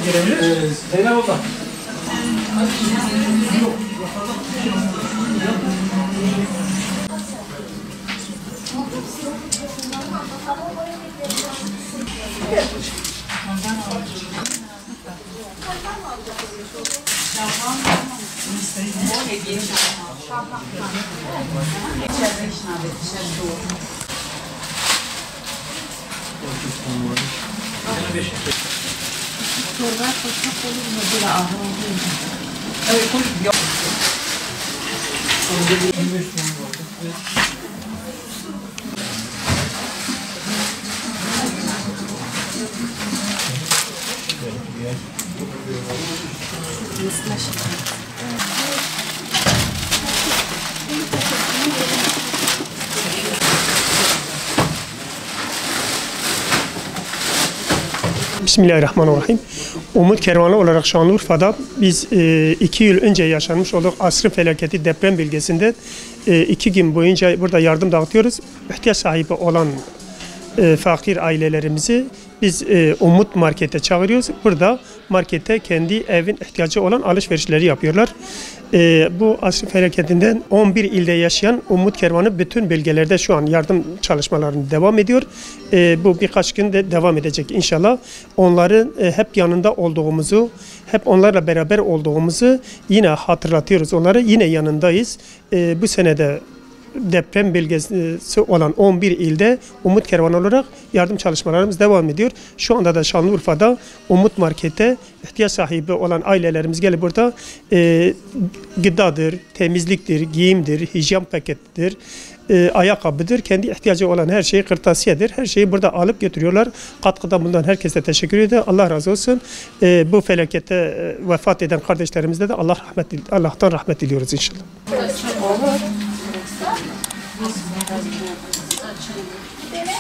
Girebiliriz. Zeynep abla. Bismillahirrahmanirrahim. Umut Kervanı olarak Şanlıurfa'da biz 2 yıl önce yaşanmış olduğu asrın felaketi deprem bölgesinde 2 gün boyunca burada yardım dağıtıyoruz. İhtiyaç sahibi olan fakir ailelerimizi biz Umut Market'e çağırıyoruz. Burada markette kendi evin ihtiyacı olan alışverişleri yapıyorlar. Bu asrın felaketinden 11 ilde yaşayan Umut Kervanı bütün bölgelerde şu an yardım çalışmalarını devam ediyor. Bu birkaç gün de devam edecek inşallah. Onların hep yanında olduğumuzu, hep onlarla beraber olduğumuzu yine hatırlatıyoruz. Onlara yine yanındayız. Bu senede deprem bölgesi olan 11 ilde Umut Kervanı olarak yardım çalışmalarımız devam ediyor. Şu anda da Şanlıurfa'da Umut Market'e ihtiyaç sahibi olan ailelerimiz gelip burada gıdadır, temizliktir, giyimdir, hijyen paketidir, ayakkabıdır. Kendi ihtiyacı olan her şeyi, kırtasiyedir. Her şeyi burada alıp götürüyorlar. Katkıda bulunan herkese teşekkür ederim. Allah razı olsun. Bu felakette vefat eden kardeşlerimize de Allah'tan rahmet diliyoruz inşallah. Dene.